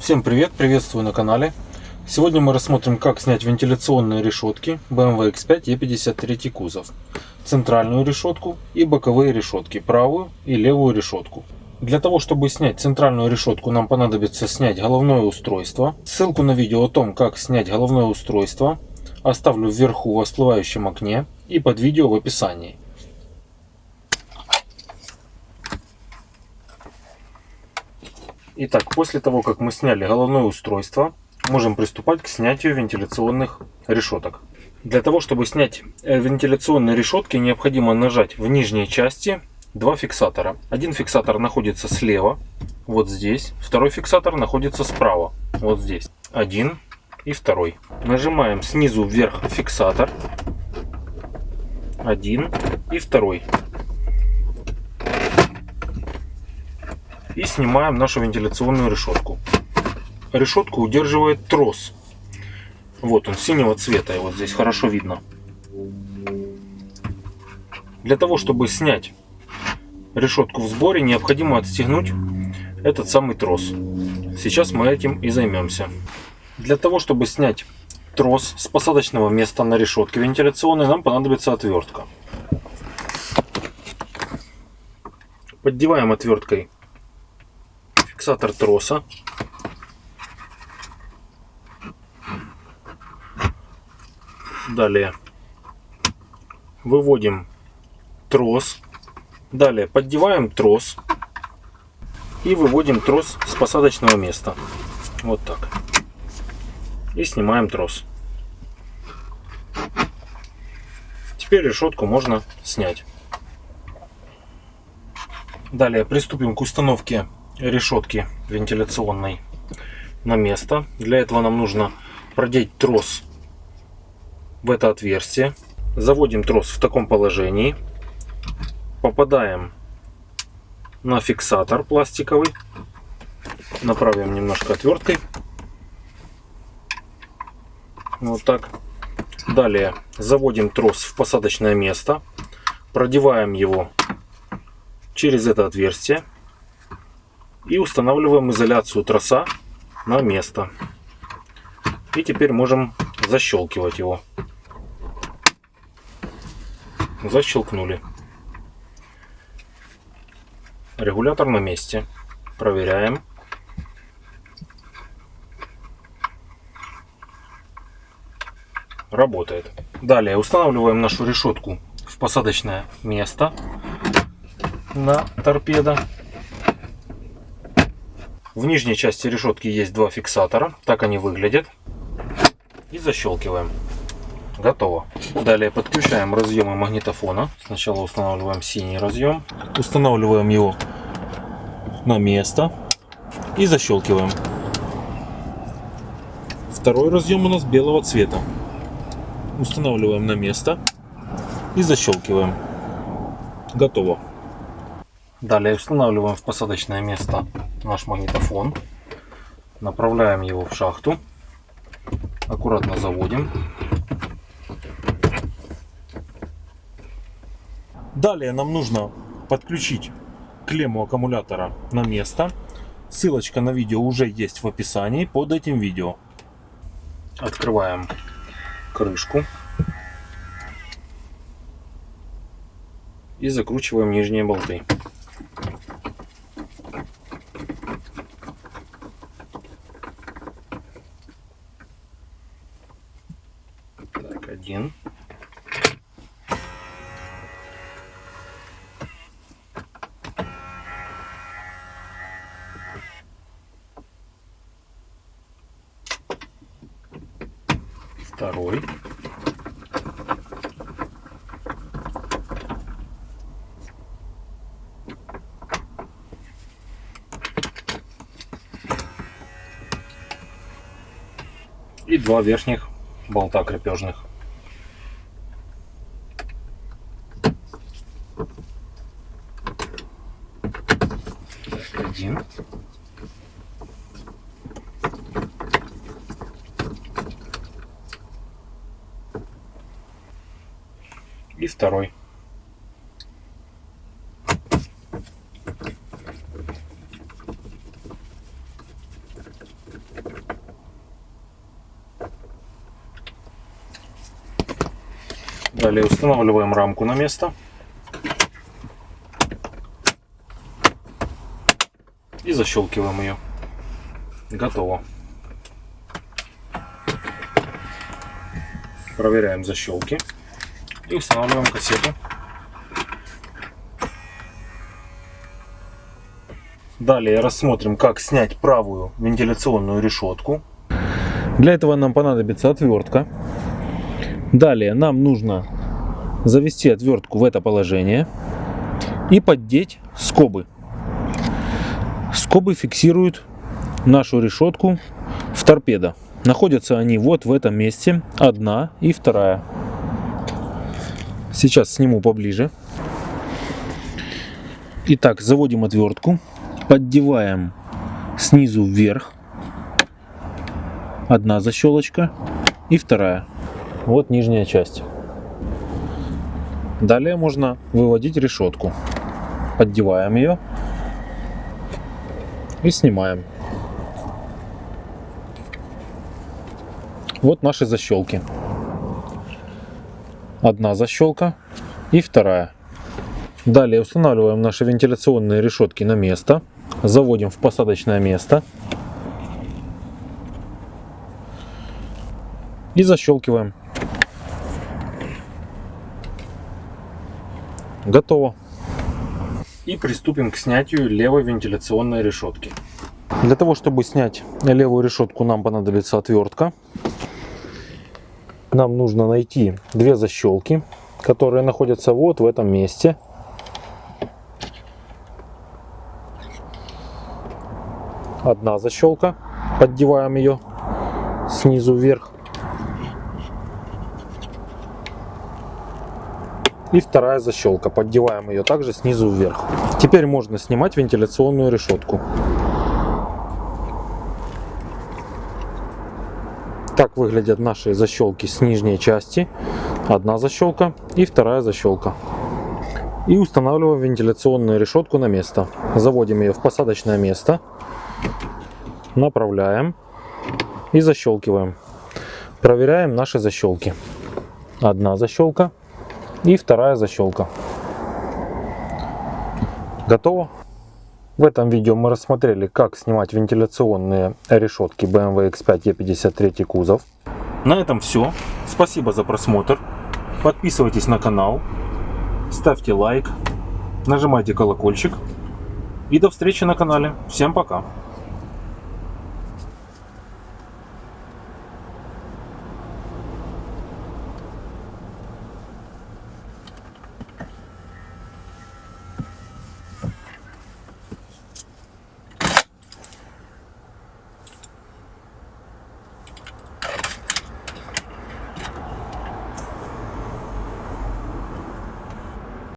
Всем привет, приветствую на канале. Сегодня мы рассмотрим, как снять вентиляционные решетки BMW X5 E53 кузов, центральную решетку и боковые решетки, правую и левую решетку. Для того, чтобы снять центральную решетку, нам понадобится снять головное устройство. Ссылку на видео о том, как снять головное устройство, оставлю вверху во всплывающем окне и под видео в описании. Итак, после того, как мы сняли головное устройство, можем приступать к снятию вентиляционных решеток. Для того, чтобы снять вентиляционные решетки, необходимо нажать в нижней части два фиксатора. Один фиксатор находится слева, вот здесь. Второй фиксатор находится справа, вот здесь. Один и второй. Нажимаем снизу вверх фиксатор. Один и второй. И снимаем нашу вентиляционную решетку. Решетку удерживает трос. Вот он, синего цвета, и вот здесь хорошо видно. Для того, чтобы снять решетку в сборе, необходимо отстегнуть этот самый трос. Сейчас мы этим и займемся. Для того, чтобы снять трос с посадочного места на решетке вентиляционной, нам понадобится отвертка. Поддеваем отверткой фиксатор троса. Далее выводим трос. Далее поддеваем трос и выводим трос с посадочного места. Вот так. И снимаем трос. Теперь решетку можно снять. Далее приступим к установке решетки вентиляционной на место. Для этого нам нужно продеть трос в это отверстие. Заводим трос в таком положении. Попадаем на фиксатор пластиковый. Направим немножко отверткой. Вот так. Далее заводим трос в посадочное место. Продеваем его через это отверстие. И устанавливаем изоляцию троса на место. И теперь можем защелкивать его. Защелкнули. Регулятор на месте. Проверяем. Работает. Далее устанавливаем нашу решетку в посадочное место на торпедо. В нижней части решетки есть два фиксатора. Так они выглядят. И защелкиваем. Готово. Далее подключаем разъемы магнитофона. Сначала устанавливаем синий разъем. Устанавливаем его на место. И защелкиваем. Второй разъем у нас белого цвета. Устанавливаем на место. И защелкиваем. Готово. Далее устанавливаем в посадочное место наш магнитофон. Направляем его в шахту. Аккуратно заводим. Далее нам нужно подключить клемму аккумулятора на место. Ссылочка на видео уже есть в описании под этим видео. Открываем крышку. И закручиваем нижние болты. Так, один. Второй. И два верхних болта крепежных. Так, один. И второй. Далее устанавливаем рамку на место. И защелкиваем ее. Готово. Проверяем защелки. И устанавливаем кассету. Далее рассмотрим, как снять правую вентиляционную решетку. Для этого нам понадобится отвертка. Далее нам нужно завести отвертку в это положение и поддеть скобы. Скобы фиксируют нашу решетку в торпедо. Находятся они вот в этом месте, одна и вторая. Сейчас сниму поближе. Итак, заводим отвертку, поддеваем снизу вверх. Одна защелочка и вторая. Вот нижняя часть. Далее можно выводить решетку. Поддеваем ее и снимаем. Вот наши защелки. Одна защелка и вторая. Далее устанавливаем наши вентиляционные решетки на место. Заводим в посадочное место. И защелкиваем. Готово. И приступим к снятию левой вентиляционной решетки. Для того, чтобы снять левую решетку, нам понадобится отвертка. Нам нужно найти две защелки, которые находятся вот в этом месте. Одна защелка. Поддеваем ее снизу вверх. И вторая защелка. Поддеваем ее также снизу вверх. Теперь можно снимать вентиляционную решетку. Так выглядят наши защелки с нижней части. Одна защелка и вторая защелка. И устанавливаем вентиляционную решетку на место. Заводим ее в посадочное место. Направляем и защелкиваем. Проверяем наши защелки. Одна защелка и вторая защелка. Готово. В этом видео мы рассмотрели, как снимать вентиляционные решетки BMW X5 E53 кузов. На этом все. Спасибо за просмотр. Подписывайтесь на канал, ставьте лайк, нажимайте колокольчик. И до встречи на канале. Всем пока.